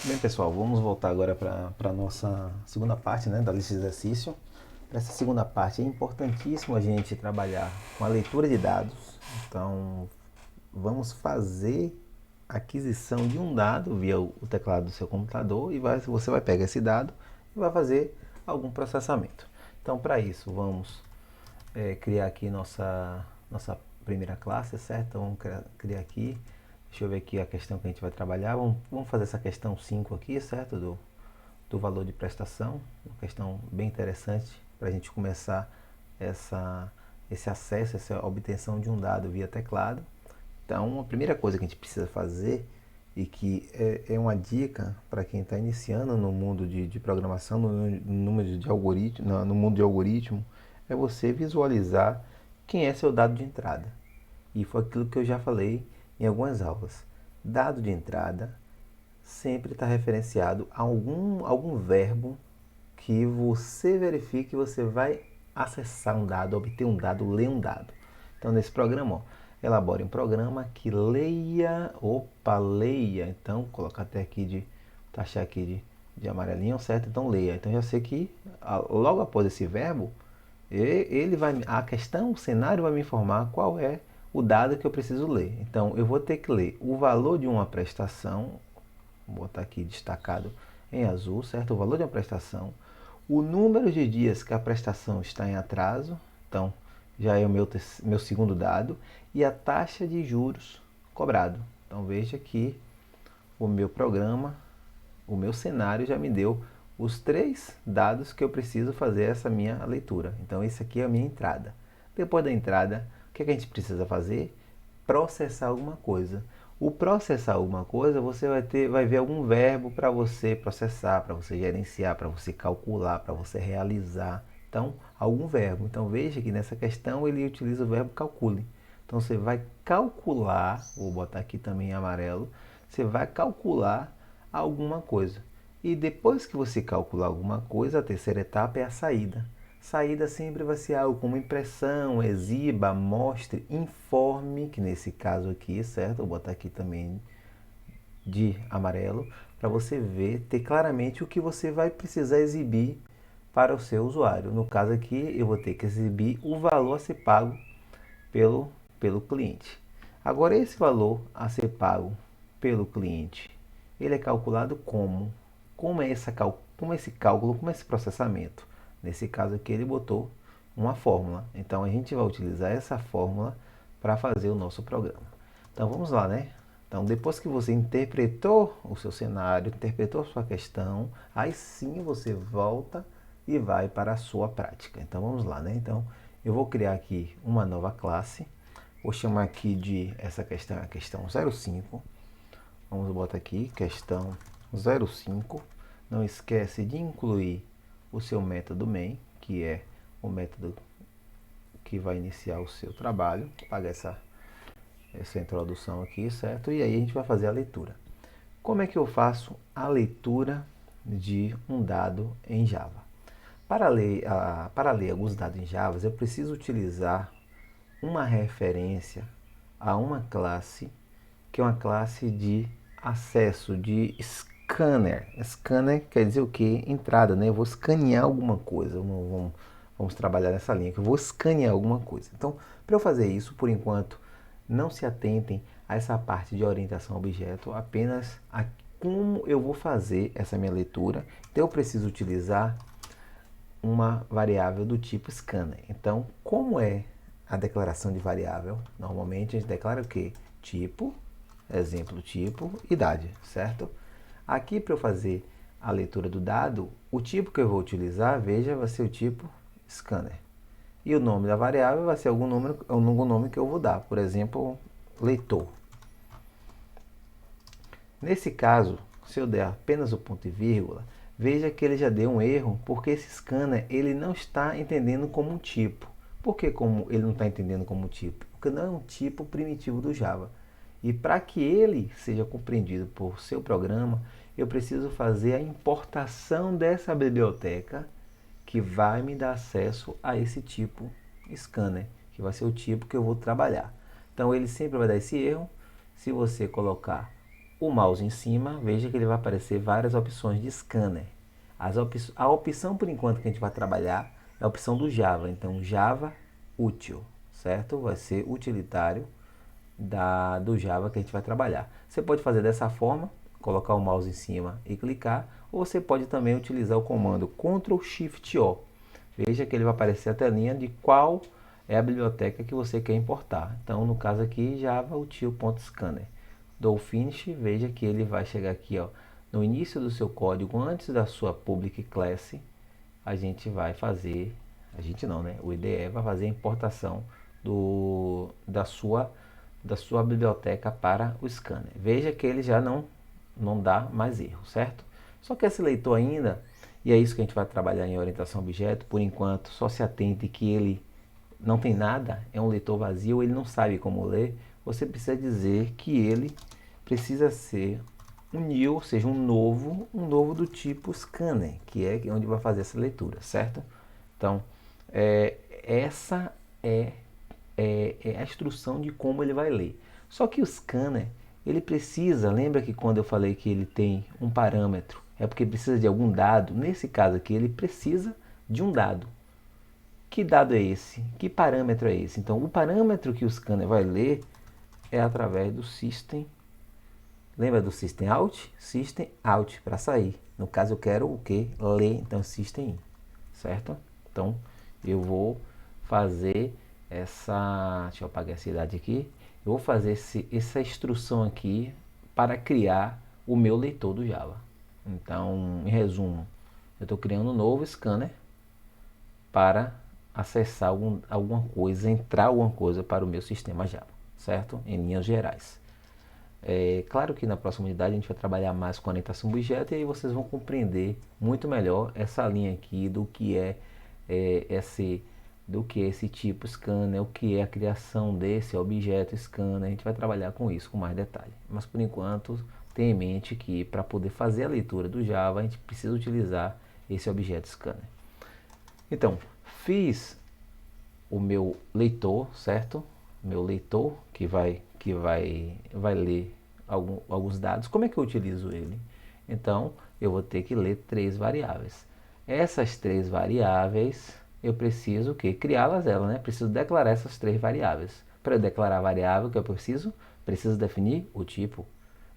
Bem, pessoal, vamos voltar agora para a nossa segunda parte, né, da lista de exercício. Para essa segunda parte é importantíssimo a gente trabalhar com a leitura de dados. Então, vamos fazer a aquisição de um dado via o teclado do seu computador e você vai pegar esse dado e vai fazer algum processamento. Então, para isso, vamos criar aqui nossa primeira classe, certo? Então, vamos criar aqui. Deixa eu ver aqui a questão que a gente vai trabalhar. Vamos fazer essa questão 5 aqui, certo? Do valor de prestação. Uma questão bem interessante para a gente começar esse acesso, essa obtenção de um dado via teclado. Então, a primeira coisa que a gente precisa fazer e que é uma dica para quem está iniciando no mundo de programação, no mundo de algoritmo, é você visualizar quem é seu dado de entrada. E foi aquilo que eu já falei em algumas aulas. Dado de entrada sempre está referenciado a algum verbo que você verifique que você vai acessar um dado, obter um dado, ler um dado. Então, nesse programa, ó, elabore um programa que leia. Então, colocar até aqui taxar aqui de amarelinho, certo? Então, leia. Então, já sei que logo após esse verbo, a questão, o cenário vai me informar qual é o dado que eu preciso ler. Então, eu vou ter que ler o valor de uma prestação, vou botar aqui destacado em azul, certo? O valor de uma prestação, o número de dias que a prestação está em atraso, então já é o meu segundo dado, e a taxa de juros cobrado. Então veja que o meu programa, o meu cenário já me deu os três dados que eu preciso fazer essa minha leitura. Então isso aqui é a minha entrada. Depois da entrada, o que a gente precisa fazer? Processar alguma coisa. O processar alguma coisa, você vai ver algum verbo para você processar, para você gerenciar, para você calcular, para você realizar. Então, algum verbo. Então, veja que nessa questão ele utiliza o verbo calcule. Então, você vai calcular, vou botar aqui também em amarelo, você vai calcular alguma coisa. E depois que você calcular alguma coisa, a terceira etapa é a saída. Saída sempre vai ser algo como impressão, exiba, mostre, informe, que nesse caso aqui, certo? Vou botar aqui também de amarelo, para você ver, ter claramente o que você vai precisar exibir para o seu usuário. No caso aqui, eu vou ter que exibir o valor a ser pago pelo cliente. Agora, esse valor a ser pago pelo cliente, ele é calculado como? Como esse cálculo, como esse processamento? Nesse caso aqui, ele botou uma fórmula. Então, a gente vai utilizar essa fórmula para fazer o nosso programa. Então, vamos lá, né? Então, depois que você interpretou o seu cenário, interpretou a sua questão, aí sim você volta e vai para a sua prática. Então, vamos lá, né? Então, eu vou criar aqui uma nova classe. Vou chamar aqui de essa questão, a questão 05. Vamos botar aqui questão 05. Não esquece de incluir o seu método main, que é o método que vai iniciar o seu trabalho. Vou apagar essa introdução aqui, certo? E aí a gente vai fazer a leitura. Como é que eu faço a leitura de um dado em Java? Para ler alguns dados em Java, eu preciso utilizar uma referência a uma classe, que é uma classe de acesso, de scanner. Scanner quer dizer o quê? Entrada, né? Eu vou escanear alguma coisa. Vamos trabalhar nessa linha, que eu vou escanear alguma coisa. Então, para eu fazer isso, por enquanto, não se atentem a essa parte de orientação a objeto, apenas a como eu vou fazer essa minha leitura. Então, eu preciso utilizar uma variável do tipo scanner. Então, como é a declaração de variável? Normalmente a gente declara o quê? Tipo, exemplo tipo, idade, certo? Aqui para eu fazer a leitura do dado, o tipo que eu vou utilizar, veja, vai ser o tipo scanner. E o nome da variável vai ser algum nome que eu vou dar, por exemplo, leitor. Nesse caso, se eu der apenas o ponto e vírgula, veja que ele já deu um erro, porque esse scanner ele não está entendendo como um tipo. Por que como ele não está entendendo como um tipo? Porque não é um tipo primitivo do Java. E para que ele seja compreendido por seu programa, eu preciso fazer a importação dessa biblioteca que vai me dar acesso a esse tipo scanner, que vai ser o tipo que eu vou trabalhar. Então ele sempre vai dar esse erro. Se você colocar o mouse em cima, veja que ele vai aparecer várias opções de scanner. A opção, por enquanto, que a gente vai trabalhar é a opção do Java. Então, Java útil, certo? Vai ser utilitário do Java que a gente vai trabalhar. Você pode fazer dessa forma, colocar o mouse em cima e clicar, ou você pode também utilizar o comando Ctrl Shift O. Veja que ele vai aparecer a telinha de qual é a biblioteca que você quer importar. Então, no caso aqui, Java util.scanner. Dou Finish, veja que ele vai chegar aqui, ó, no início do seu código, antes da sua public class, a gente vai fazer, a gente não, né? O IDE vai fazer a importação da sua biblioteca para o scanner. Veja que ele já não dá mais erro, certo? Só que esse leitor ainda, e é isso que a gente vai trabalhar em orientação a objeto, por enquanto, só se atente que ele não tem nada, é um leitor vazio, ele não sabe como ler, você precisa dizer que ele precisa ser um new, ou seja, um novo do tipo scanner, que é onde vai fazer essa leitura, certo? Então, essa é a instrução de como ele vai ler. Só que o scanner, ele precisa, lembra que quando eu falei que ele tem um parâmetro, é porque precisa de algum dado, nesse caso aqui ele precisa de um dado. Que dado é esse? Que parâmetro é esse? Então, o parâmetro que o scanner vai ler é através do system. Lembra do system out? System out para sair. No caso, eu quero o que? Ler, então system in, certo? Então, eu vou fazer essa... Deixa eu apagar essa idade aqui. Eu vou fazer essa instrução aqui para criar o meu leitor do Java. Então, em resumo, eu estou criando um novo scanner para acessar alguma coisa, entrar alguma coisa para o meu sistema Java, certo? Em linhas gerais. Claro que na próxima unidade a gente vai trabalhar mais com orientação a objeto e aí vocês vão compreender muito melhor essa linha aqui do que é esse tipo scanner, o que é a criação desse objeto scanner. A gente vai trabalhar com isso com mais detalhe. Mas por enquanto, tenha em mente que para poder fazer a leitura do Java, a gente precisa utilizar esse objeto scanner. Então, fiz o meu leitor, certo? Meu leitor que vai ler alguns dados. Como é que eu utilizo ele? Então, eu vou ter que ler 3 variáveis. Essas 3 variáveis, eu preciso criá-las, né? Preciso declarar essas 3 variáveis. Para eu declarar a variável, que eu preciso definir o tipo.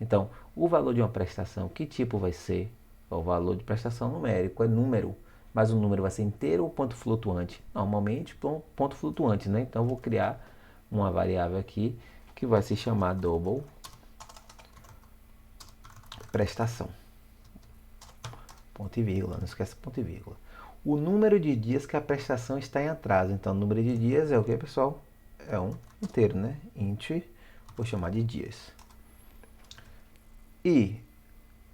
Então, o valor de uma prestação, que tipo vai ser? O valor de prestação numérico é número. Mas o número vai ser inteiro ou ponto flutuante? Normalmente ponto flutuante, né? Então eu vou criar uma variável aqui que vai se chamar double prestação. Ponto e vírgula, não esquece ponto e vírgula. O número de dias que a prestação está em atraso. Então o número de dias é o que, pessoal? É um inteiro, né? Int, vou chamar de dias. E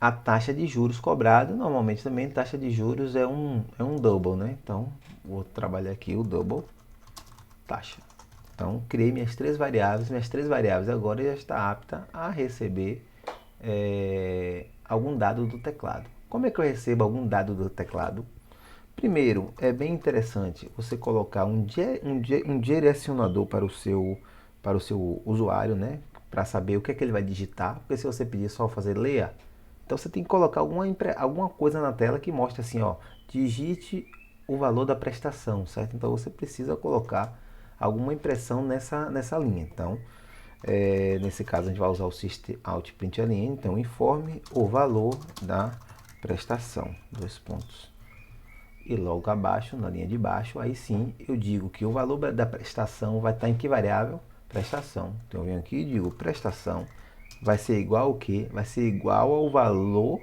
a taxa de juros cobrado, normalmente também taxa de juros é um double, né? Então, vou trabalhar aqui o double taxa. Então, criei minhas 3 variáveis agora já está apta a receber algum dado do teclado. Como é que eu recebo algum dado do teclado? Primeiro, é bem interessante você colocar um direcionador para o seu usuário, né? Para saber o que é que ele vai digitar, porque se você pedir só fazer leia, então você tem que colocar alguma coisa na tela que mostre assim, ó, digite o valor da prestação, certo? Então você precisa colocar alguma impressão nessa linha. Então, nesse caso a gente vai usar o system out println, então informe o valor da prestação, 2 pontos. E logo abaixo, na linha de baixo, aí sim eu digo que o valor da prestação vai estar em que variável? Prestação. Então eu venho aqui e digo prestação vai ser igual ao quê? Vai ser igual ao valor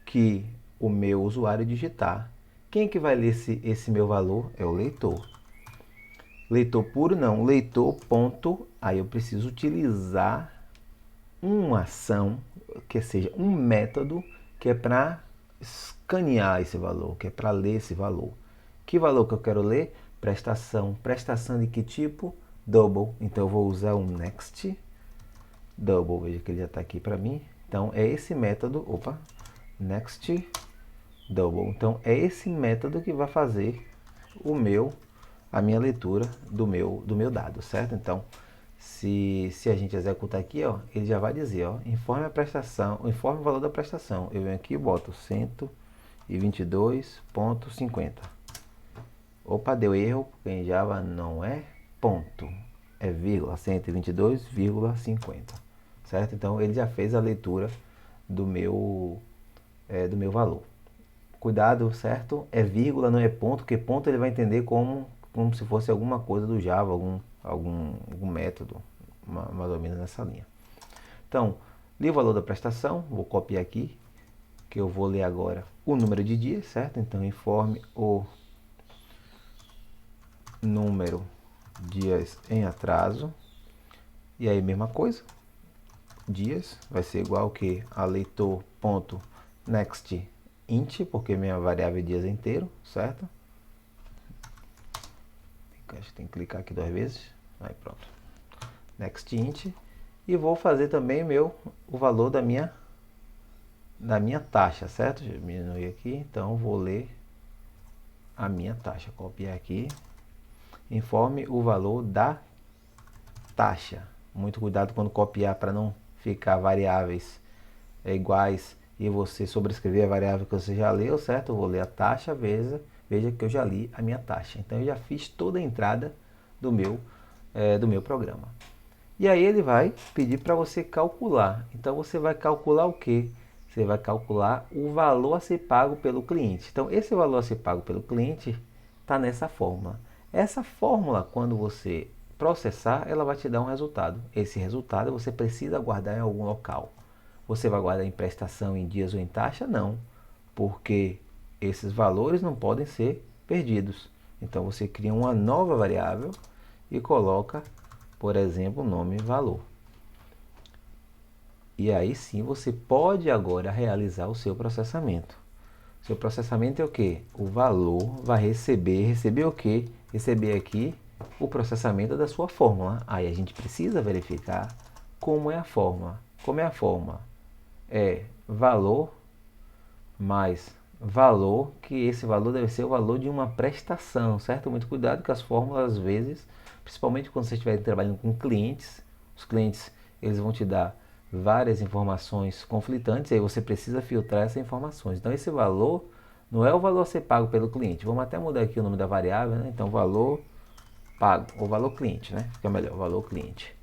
que o meu usuário digitar. Quem que vai ler esse meu valor? É o leitor. Leitor puro não, leitor ponto, aí eu preciso utilizar uma ação, que seja um método, que é para escanear esse valor, que é para ler esse valor. Que valor que eu quero ler? Prestação. Prestação de que tipo? Double. Então eu vou usar um next double, veja que ele já está aqui para mim. Então é esse método, next double. Então é esse método que vai fazer a minha leitura do meu dado, certo? Então Se a gente executar aqui, ó, ele já vai dizer, ó, informe a prestação, informe o valor da prestação. Eu venho aqui e boto 122,50. Opa, deu erro, porque em Java não é ponto, é vírgula, 122,50, certo? Então ele já fez a leitura do meu valor. Cuidado, certo? É vírgula, não é ponto, porque ponto ele vai entender como se fosse alguma coisa do Java, algum método, mais ou menos nessa linha. Então, li o valor da prestação, vou copiar aqui, que eu vou ler agora o número de dias, certo? Então, informe o número de dias em atraso. E aí, mesma coisa, dias vai ser igual que a leitor.next int, porque minha variável é dias é inteiro, certo? Acho que tem que clicar aqui 2 vezes. Aí pronto. Next int. E vou fazer também o valor da minha taxa, certo? Diminuir aqui, então vou ler a minha taxa. Copiar aqui. Informe o valor da taxa. Muito cuidado quando copiar para não ficar variáveis iguais e você sobrescrever a variável que você já leu, certo? Eu vou ler a taxa, veja que eu já li a minha taxa. Então eu já fiz toda a entrada do meu programa. E aí ele vai pedir para você calcular. Então você vai calcular o quê? Você vai calcular o valor a ser pago pelo cliente. Então esse valor a ser pago pelo cliente está nessa fórmula. Essa fórmula, quando você processar, ela vai te dar um resultado. Esse resultado você precisa guardar em algum local. Você vai guardar em prestação, em dias ou em taxa? Não, porque esses valores não podem ser perdidos. Então você cria uma nova variável e coloca, por exemplo, nome valor. E aí sim você pode agora realizar o seu processamento. Seu processamento é o que? O valor vai receber o que? Receber aqui o processamento da sua fórmula. Aí a gente precisa verificar como é a fórmula. Como é a fórmula? É valor mais valor, que esse valor deve ser o valor de uma prestação, certo? Muito cuidado com as fórmulas, às vezes, principalmente quando você estiver trabalhando com clientes, os clientes eles vão te dar várias informações conflitantes, e aí você precisa filtrar essas informações. Então esse valor não é o valor a ser pago pelo cliente. Vamos até mudar aqui o nome da variável, né? Então valor pago, ou valor cliente, né? Fica melhor, valor cliente.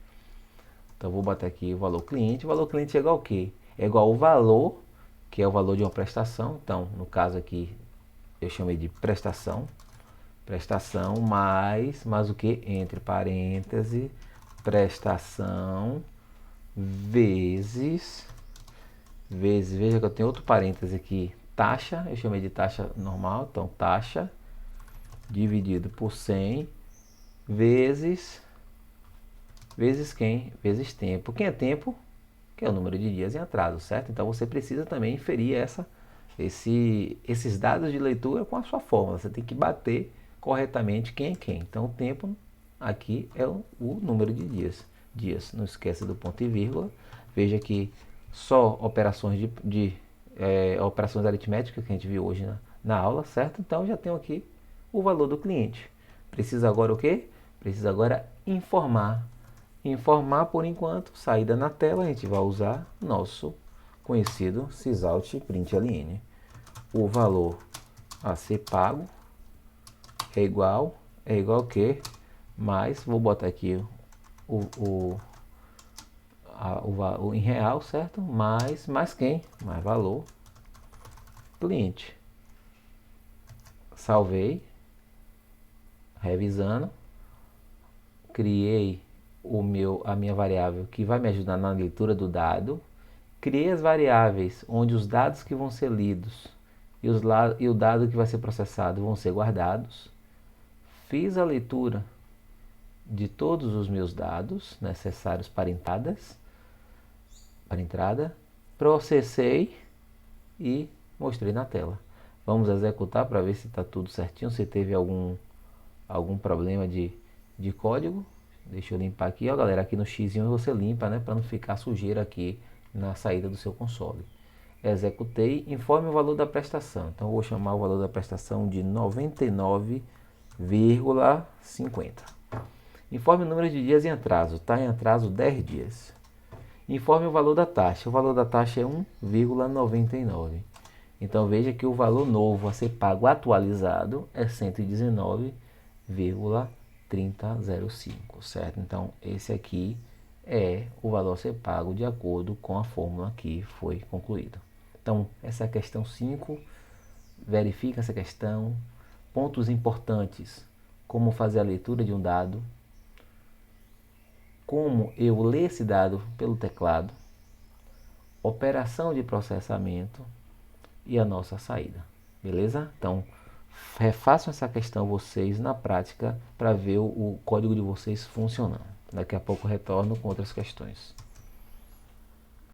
Então vou botar aqui o valor cliente. O valor cliente é igual ao quê? É igual ao valor, que é o valor de uma prestação. Então, no caso aqui, eu chamei de prestação. Prestação mais o que? Entre parênteses, prestação vezes, veja que eu tenho outro parêntese aqui, taxa, eu chamei de taxa normal, então taxa dividido por 100 vezes quem? Vezes tempo. Quem é tempo? Que é o número de dias em atraso, certo? Então você precisa também inferir esses dados de leitura com a sua fórmula. Você tem que bater corretamente quem é quem. Então o tempo aqui é o número de dias. Não esqueça do ponto e vírgula. Veja que só operações operações aritméticas que a gente viu hoje na aula, certo? Então já tenho aqui o valor do cliente. Precisa agora o quê? Precisa agora informar. Informar por enquanto, saída na tela, a gente vai usar nosso conhecido sysout println. O valor a ser pago é igual que mais, vou botar aqui o em real, certo? Mais quem? Mais valor cliente. Salvei, revisando, criei a minha variável que vai me ajudar na leitura do dado. Criei as variáveis onde os dados que vão ser lidos e o dado que vai ser processado vão ser guardados. Fiz a leitura de todos os meus dados necessários para entrada, processei e mostrei na tela. Vamos executar para ver se está tudo certinho, se teve algum problema de código. Deixa eu limpar aqui, ó galera, aqui no X você limpa, né, para não ficar sujeira aqui na saída do seu console. Executei, informe o valor da prestação. Então eu vou chamar o valor da prestação de 99,50. Informe o número de dias em atraso. Está em atraso 10 dias. Informe o valor da taxa. O valor da taxa é 1,99. Então veja que o valor novo a ser pago atualizado é 119,3005, certo? Então esse aqui é o valor a ser pago de acordo com a fórmula que foi concluída. Então essa é a questão 5. Verifica essa questão. Pontos importantes: como fazer a leitura de um dado, como eu ler esse dado pelo teclado, operação de processamento e a nossa saída. Beleza? Então, refaçam essa questão vocês na prática para ver o código de vocês funcionando. Daqui a pouco eu retorno com outras questões.